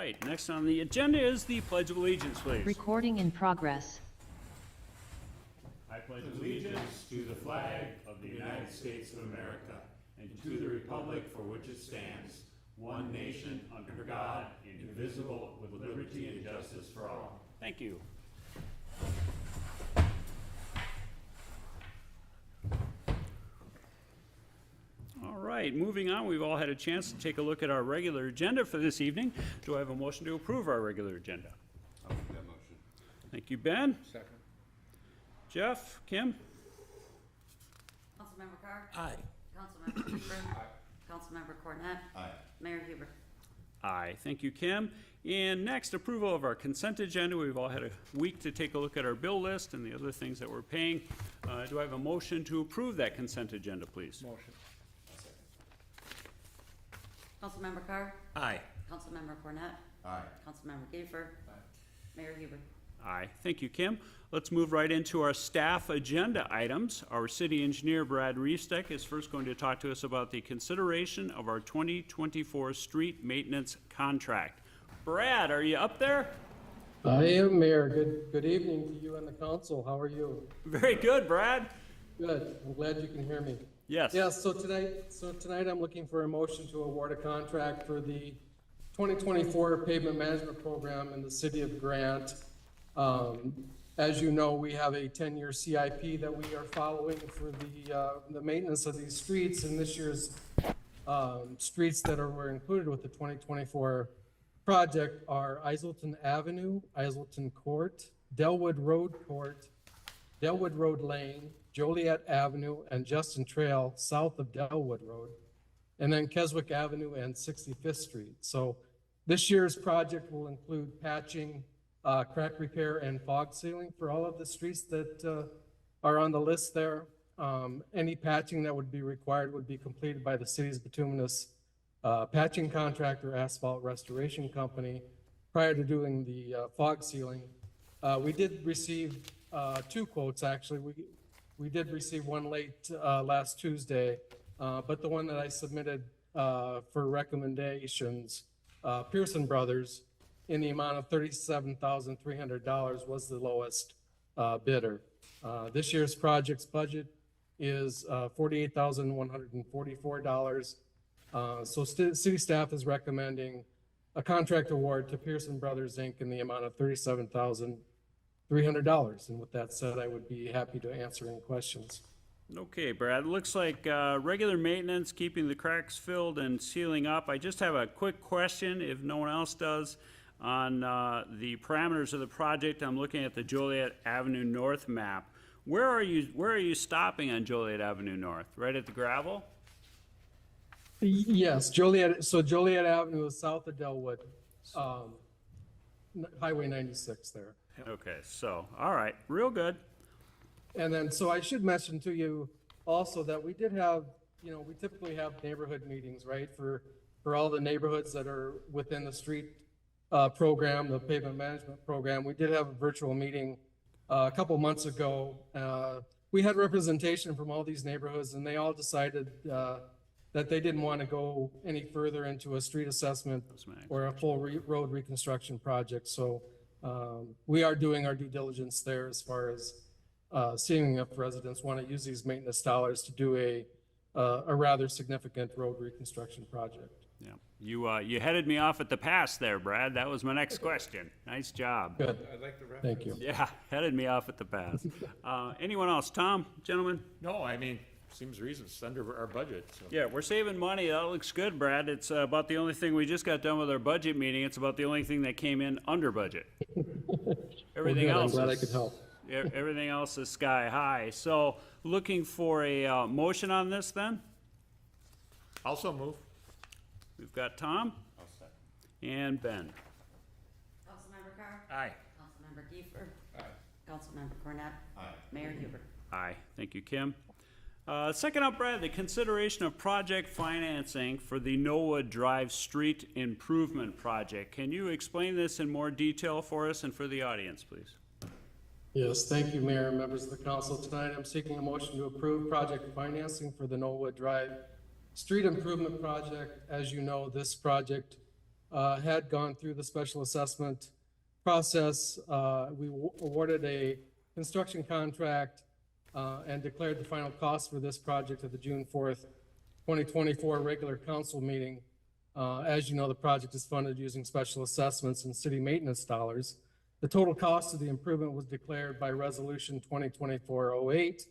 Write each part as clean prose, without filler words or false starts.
right, next on the agenda is the Pledge of Allegiance, please. Recording in progress. I pledge allegiance to the flag of the United States of America and to the republic for which it stands, one nation, under God, indivisible, with liberty and justice for all. Thank you. All right, moving on, we've all had a chance to take a look at our regular agenda for this evening. Do I have a motion to approve our regular agenda? I'll make that motion. Thank you, Ben. Second. Jeff, Kim? Councilmember Carr? Aye. Councilmember Kiefer? Councilmember Cornett? Aye. Mayor Huber? Aye. Thank you, Kim. And next, approval of our consent agenda. We've all had a week to take a look at our bill list and the other things that we're paying. Do I have a motion to approve that consent agenda, please? Motion. Councilmember Carr? Aye. Councilmember Cornett? Aye. Councilmember Kiefer? Mayor Huber? Aye. Thank you, Kim. Let's move right into our staff agenda items. Our city engineer, Brad Reifsteck, is first going to talk to us about the consideration of our 2024 street maintenance contract. Brad, are you up there? I am, Mayor. Good evening to you and the council. How are you? Very good, Brad. Good. I'm glad you can hear me. Yes. Yes, so tonight I'm looking for a motion to award a contract for the 2024 pavement management program in the city of Grant. As you know, we have a 10-year CIP that we are following for the maintenance of these streets, and this year's streets that were included with the 2024 project are Iselton Avenue, Iselton Court, Delwood Road Court, Delwood Road Lane, Joliet Avenue, and Justin Trail south of Delwood Road, and then Keswick Avenue and 65th Street. So this year's project will include patching, crack repair, and fog sealing for all of the streets that are on the list there. Any patching that would be required would be completed by the city's bituminous patching contractor, asphalt restoration company, prior to doing the fog sealing. We did receive two quotes, actually. We did receive one late last Tuesday, but the one that I submitted for recommendations, Pearson Brothers, in the amount of $37,300 was the lowest bidder. This year's project's budget is $48,144. So city staff is recommending a contract award to Pearson Brothers, Inc. in the amount of $37,300. And with that said, I would be happy to answer any questions. Okay, Brad, it looks like regular maintenance, keeping the cracks filled and sealing up. I just have a quick question, if no one else does, on the parameters of the project. I'm looking at the Joliet Avenue North map. Where are you stopping on Joliet Avenue North? Right at the gravel? Yes, Joliet. So Joliet Avenue is south of Delwood, Highway 96 there. Okay, so, all right, real good. And then, so I should mention to you also that we did have, we typically have neighborhood meetings, right? For all the neighborhoods that are within the street program, the pavement management program. We did have a virtual meeting a couple months ago. We had representation from all these neighborhoods, and they all decided that they didn't want to go any further into a street assessment or a full road reconstruction project. So we are doing our due diligence there as far as seeing if residents want to use these maintenance dollars to do a rather significant road reconstruction project. Yeah, you headed me off at the pass there, Brad. That was my next question. Nice job. Good. I like the reference. Thank you. Yeah, headed me off at the pass. Anyone else? Tom, gentlemen? No, I mean, seems reasonable. It's under our budget. So. Yeah, we're saving money. That looks good, Brad. It's about the only thing we just got done with our budget meeting. It's about the only thing that came in under budget. Everything Well, else I'm glad I is, could help. everything else is sky high. So looking for a motion on this then? Also move. We've got Tom and Ben. Councilmember Carr? Aye. Councilmember Kiefer? Aye. Councilmember Cornett? Aye. Mayor Huber? Aye. Thank you, Kim. Second up, Brad, the consideration of project financing for the Knollwood Drive Street Improvement Project. Can you explain this in more detail for us and for the audience, please? Yes, thank you, Mayor and members of the council. Tonight, I'm seeking a motion to approve project financing for the Knollwood Drive Street Improvement Project. As you know, this project had gone through the special assessment process. We awarded a construction contract and declared the final cost for this project at the June 4th, 2024 regular council meeting. As you know, the project is funded using special assessments and city maintenance dollars. The total cost of the improvement was declared by Resolution 2024-08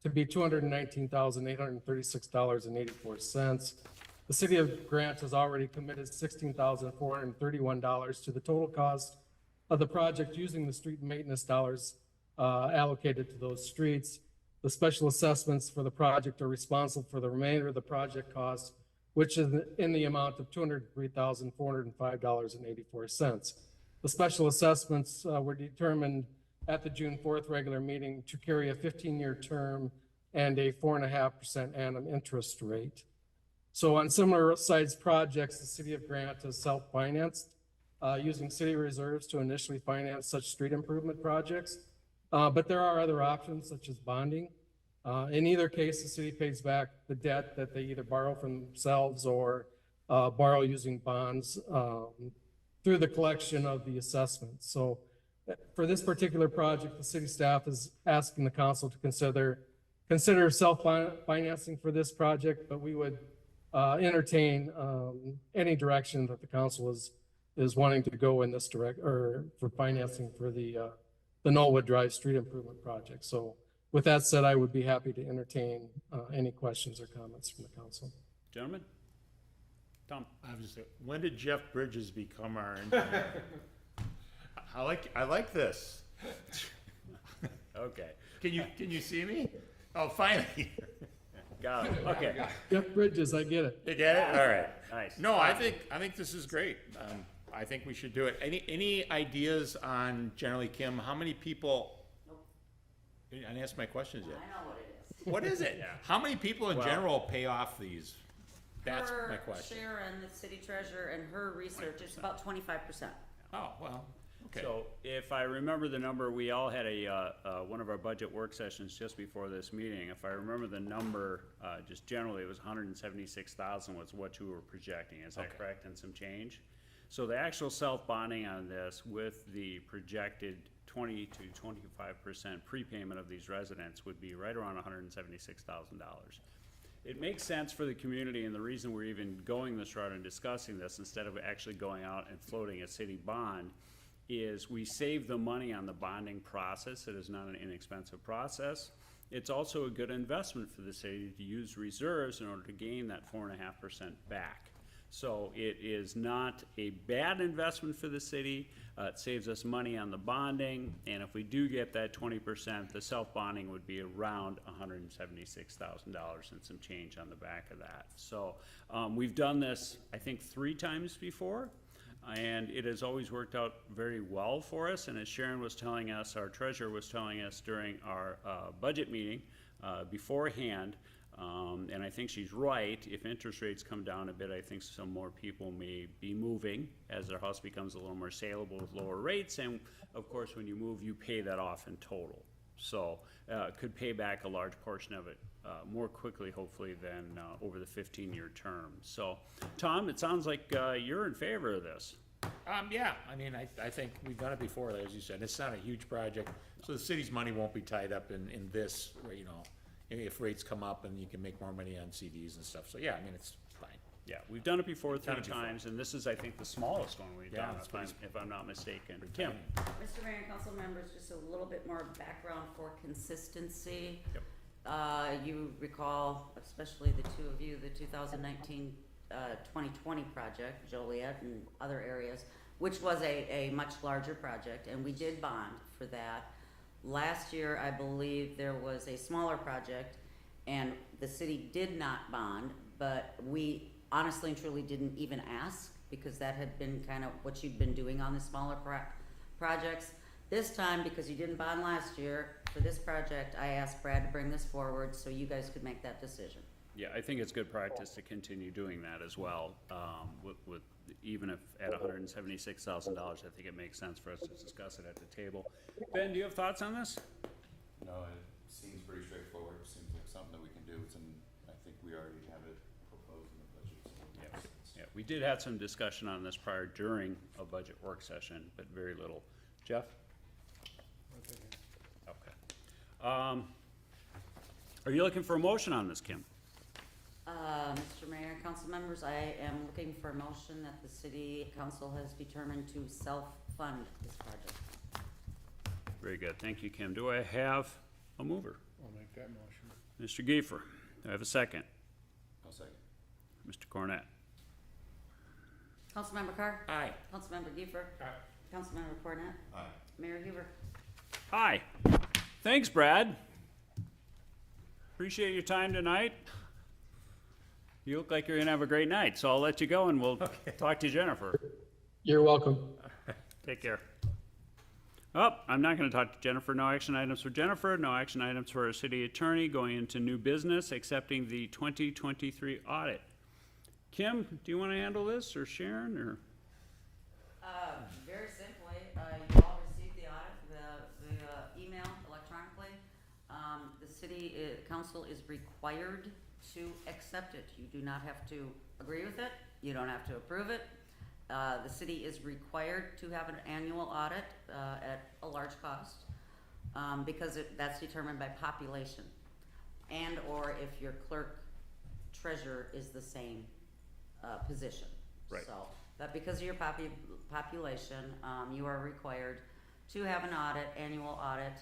to be $219,836.84. The city of Grant has already committed $16,431 to the total cost of the project using the street maintenance dollars allocated to those streets. The special assessments for the project are responsible for the remainder of the project cost, which is in the amount of $203,405.84. The special assessments were determined at the June 4th regular meeting to carry a 15-year term and a 4.5% annum interest rate. So on similar size projects, the city of Grant has self-financed using city reserves to initially finance such street improvement projects. But there are other options such as bonding. In either case, the city pays back the debt that they either borrow from themselves or borrow using bonds through the collection of the assessments. So for this particular project, the city staff is asking the council to consider self-financing for this project, but we would entertain any direction that the council is wanting to go in this or for financing for the Knollwood Drive street improvement project. So with that said, I would be happy to entertain any questions or comments from the council. Gentlemen? Tom? When did Jeff Bridges become our engineer? I like this. Okay. Can you see me? Oh, finally. Got it. Okay. Jeff Bridges, I get it. You get it? All right. Nice. No, I think this is great. I think we should do it. Any ideas on, generally, Kim, how many people? I didn't ask my questions yet. I know what it is. What is it? How many people in general pay off these? That's my question. Sharon, the city treasurer, and her research, it's about 25%. Oh, well, okay. So if I remember the number, we all had one of our budget work sessions just before this meeting. If I remember the number, just generally, it was 176,000 was what you were projecting. Is that correct? And some change? So the actual self-bonding on this with the projected 20 to 25% prepayment of these residents would be right around $176,000. It makes sense for the community, and the reason we're even going this route and discussing this instead of actually going out and floating a city bond is we save the money on the bonding process. It is not an inexpensive process. It's also a good investment for the city to use reserves in order to gain that 4.5% back. So it is not a bad investment for the city. It saves us money on the bonding, and if we do get that 20%, the self-bonding would be around $176,000 and some change on the back of that. So we've done this, I think, 3 times before, and it has always worked out very well for us. And as Sharon was telling us, our treasurer was telling us during our budget meeting beforehand, and I think she's right, if interest rates come down a bit, I think some more people may be moving as their house becomes a little more saleable with lower rates. And of course, when you move, you pay that off in total. So could pay back a large portion of it more quickly, hopefully, than over the 15-year term. So, Tom, it sounds like you're in favor of this. Yeah, I mean, I think we've done it before, as you said. It's not a huge project, so the city's money won't be tied up in this, you know, if rates come up and you can make more money on CDs and stuff. So, yeah, I mean, it's fine. Yeah, we've done it before 3 times, and this is, I think, the smallest one we've done, if I'm not mistaken. Kim? Mr. Mayor and council members, just a little bit more background for consistency. Yep. You recall, especially the two of you, the 2019 2020 project, Joliet and other areas, which was a much larger project, and we did bond for that. Last year, I believe there was a smaller project, and the city did not bond, but we honestly and truly didn't even ask, because that had been kind of what you'd been doing on the smaller projects. This time, because you didn't bond last year, for this project, I asked Brad to bring this forward so you guys could make that decision. Yeah, I think it's good practice to continue doing that as well. With even if at $176,000, I think it makes sense for us to discuss it at the table. Ben, do you have thoughts on this? No, it seems pretty straightforward. It seems like something that we can do. I think we already have it proposed in the budget. So Yep. We did have some discussion on this prior during a budget work session, but very little. Jeff? Okay. Are you looking for a motion on this, Kim? Mr. Mayor, council members, I am looking for a motion that the city council has determined to self-fund this project. Very good, thank you, Kim. Do I have a mover? I'll make that motion. Mr. Giefer, do I have a second? I'll second. Mr. Cornett? Councilmember Carr? Aye. Councilmember Giefer? Aye. Councilmember Cornett? Aye. Mayor Huber? Aye. Thanks, Brad. Appreciate your time tonight. You look like you're gonna have a great night, so I'll let you go and we'll talk to Jennifer. You're welcome. Take care. Oh, I'm not gonna talk to Jennifer. No action items for Jennifer, no action items for our city attorney. Going into new business, accepting the 2023 audit. Kim, do you wanna handle this, or Sharon, or? Very simply, you all received the audit, the email electronically. The city council is required to accept it. You do not have to agree with it. You don't have to approve it. The city is required to have an annual audit at a large cost because that's determined by population and or if your clerk treasurer is the same position. Right. So, but because of your population, you are required to have an audit, annual audit.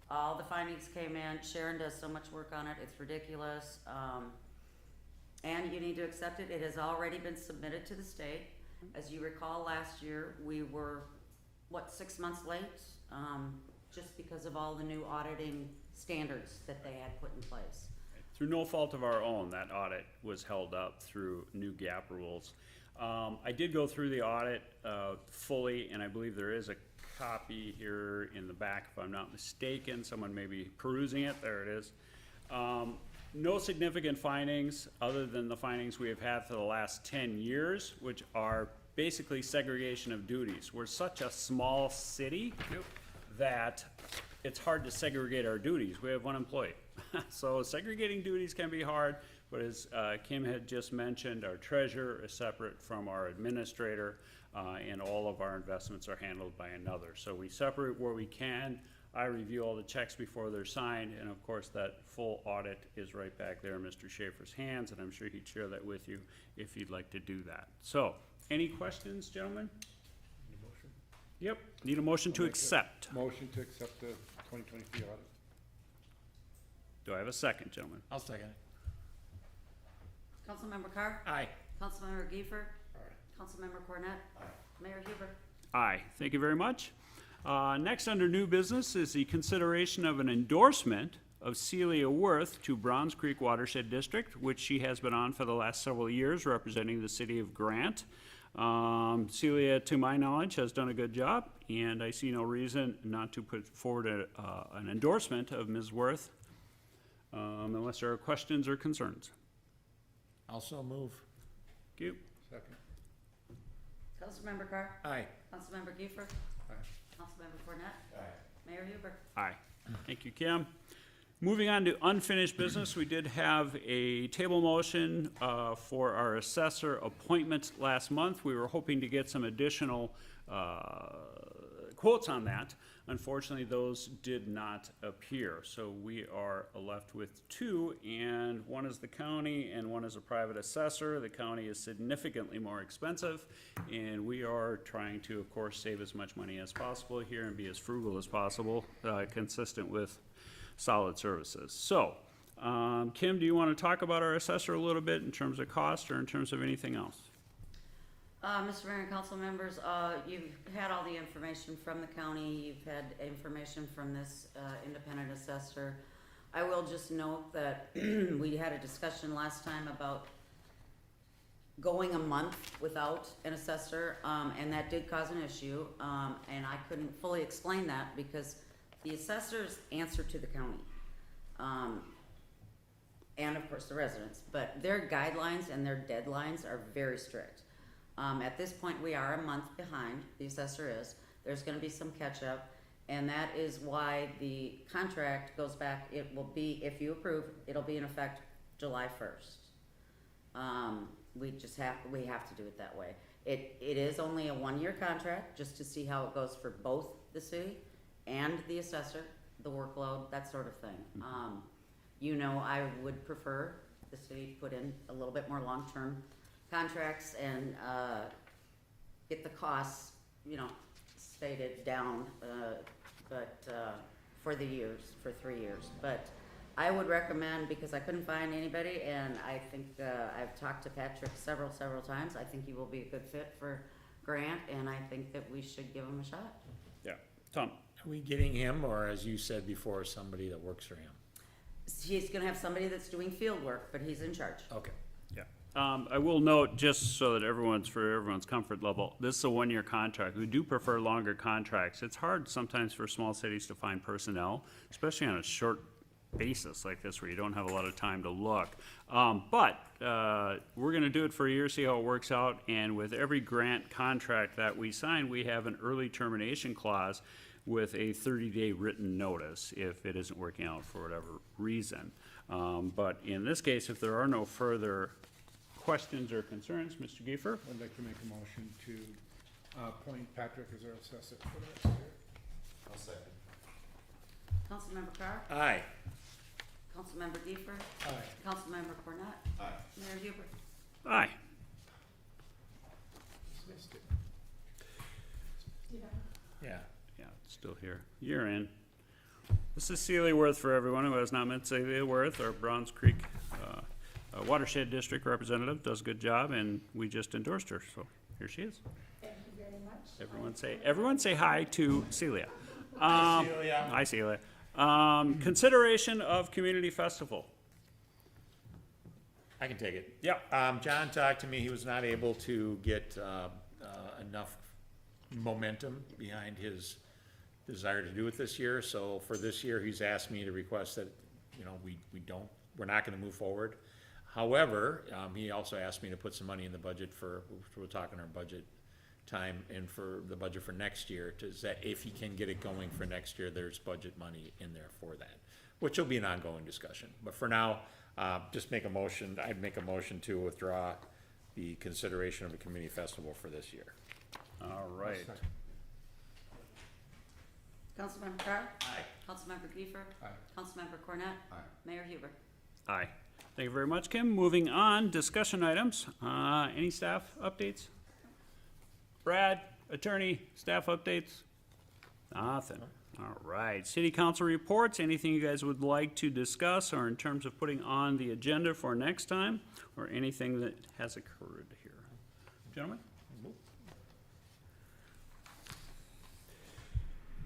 All the findings came in. Sharon does so much work on it. It's ridiculous. And you need to accept it. It has already been submitted to the state. As you recall, last year, we were, 6 months late? Just because of all the new auditing standards that they had put in place. Through no fault of our own, that audit was held up through new GAAP rules. I did go through the audit fully, and I believe there is a copy here in the back, if I'm not mistaken. Someone may be perusing it. There it is. No significant findings other than the findings we have had for the last 10 years, which are basically segregation of duties. We're such a small city that it's hard to segregate our duties. We have one employee. So segregating duties can be hard, but as Kim had just mentioned, our treasurer is separate from our administrator, and all of our investments are handled by another. So we separate where we can. I review all the checks before they're signed, and of course that full audit is right back there in Mr. Schaefer's hands, and I'm sure he'd share that with you if you'd like to do that. So, any questions, gentlemen? Need a motion? Yep, need a motion to accept. Motion to accept the 2023 audit. Do I have a second, gentlemen? I'll second it. Councilmember Carr? Aye. Councilmember Giefer? Aye. Councilmember Cornett? Aye. Mayor Huber? Aye, thank you very much. Next, under new business, is the consideration of an endorsement of Celia Wirth to Browns Creek Watershed District, which she has been on for the last several years, representing the city of Grant. Celia, to my knowledge, has done a good job, and I see no reason not to put forward an endorsement of Ms. Wirth, unless there are questions or concerns. Also move. Thank you. Second. Councilmember Carr? Aye. Councilmember Giefer? Aye. Councilmember Cornett? Aye. Mayor Huber? Aye. Thank you, Kim. Moving on to unfinished business, we did have a table motion for our assessor appointment last month. We were hoping to get some additional quotes on that. Unfortunately, those did not appear. So we are left with two, and one is the county and one is a private assessor. The county is significantly more expensive, and we are trying to, of course, save as much money as possible here and be as frugal as possible, consistent with solid services. So, Kim, do you want to talk about our assessor a little bit in terms of cost or in terms of anything else? Mr. Mayor and council members, you've had all the information from the county, you've had information from this independent assessor. I will just note that we had a discussion last time about going a month without an assessor, and that did cause an issue, and I couldn't fully explain that because the assessors answer to the county, and of course the residents, but their guidelines and their deadlines are very strict. At this point, we are a month behind, the assessor is. There's gonna be some catch up, and that is why the contract goes back. It will be, if you approve, it'll be in effect July 1st. we have to do it that way. It is only a 1-year contract, just to see how it goes for both the city and the assessor, the workload, that sort of thing. I would prefer the city put in a little bit more long-term contracts and, get the costs, stated down, for the years, for 3 years. But I would recommend, because I couldn't find anybody, and I think, I've talked to Patrick several times, I think he will be a good fit for Grant, and I think that we should give him a shot. Yeah. Tom? Are we getting him, or as you said before, somebody that works for him? He's gonna have somebody that's doing field work, but he's in charge. Okay. Yeah. I will note, just so that everyone's comfort level, this is a 1-year contract. We do prefer longer contracts. It's hard sometimes for small cities to find personnel, especially on a short basis like this where you don't have a lot of time to look. But we're gonna do it for a year, see how it works out, and with every grant contract that we sign, we have an early termination clause with a 30-day written notice if it isn't working out for whatever reason. But in this case, if there are no further questions or concerns, Mr. Giefer? I'd like to make a motion to appoint Patrick as our assessor for the next year. I'll second. Councilmember Carr? Aye. Councilmember Deeper? Aye. Councilmember Cornett? Aye. Mayor Huber? Aye. Missed it. Yeah. Yeah, it's still here. You're in. This is Celia Wirth for everyone who has not met Celia Wirth, our Browns Creek Watershed District representative, does a good job, and we just endorsed her, so here she is. Thank you very much. Everyone say hi to Celia. Celia. Hi, Celia. Consideration of community festival. I can take it. Yeah. John talked to me, he was not able to get, enough momentum behind his desire to do it this year, so for this year, he's asked me to request that, we're not gonna move forward. However, he also asked me to put some money in the budget we're talking our budget time, and for the budget for next year, if he can get it going for next year, there's budget money in there for that, which will be an ongoing discussion. But for now, I'd make a motion to withdraw the consideration of a community festival for this year. All right. Councilmember Carr? Aye. Councilmember Deeper? Aye. Councilmember Cornett? Aye. Mayor Huber? Aye. Thank you very much, Kim. Moving on, discussion items. Any staff updates? Brad, attorney, staff updates? Nothing. All right. City council reports, anything you guys would like to discuss or in terms of putting on the agenda for next time, or anything that has occurred here? Gentlemen?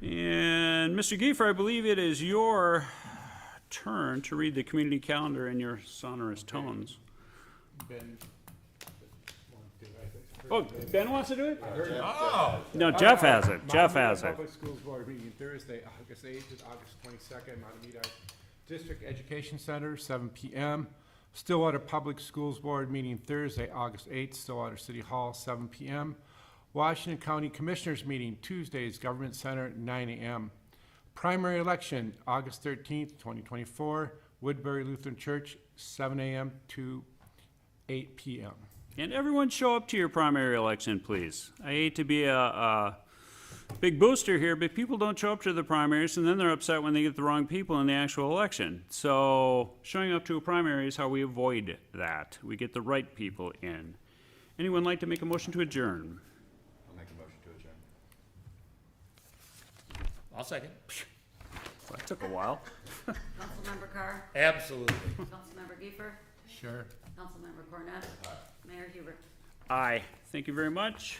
And Mr. Giefer, I believe it is your turn to read the community calendar in your sonorous tones. Ben. Oh, Ben wants to do it? Oh! No, Jeff has it. Jeff has it. Public Schools Board meeting Thursday, August 8th to August 22nd, Matamita District Education Center, 7 p.m. Stillwater Public Schools Board meeting Thursday, August 8th, Stillwater City Hall, 7 p.m. Washington County Commissioners meeting Tuesdays, Government Center, 9 a.m. Primary election, August 13th, 2024, Woodbury Lutheran Church, 7 a.m. to 8 p.m. And everyone show up to your primary election, please. I hate to be a big booster here, but people don't show up to the primaries, and then they're upset when they get the wrong people in the actual election. So showing up to a primary is how we avoid that. We get the right people in. Anyone like to make a motion to adjourn? I'll make a motion to adjourn. I'll second. Well, that took a while. Councilmember Carr? Absolutely. Councilmember Deeper? Sure. Councilmember Cornett? Mayor Huber? Aye. Thank you very much.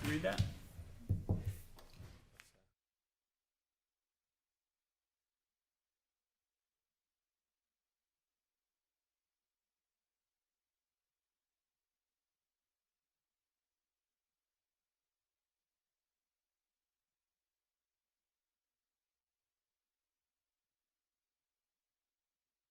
Read that.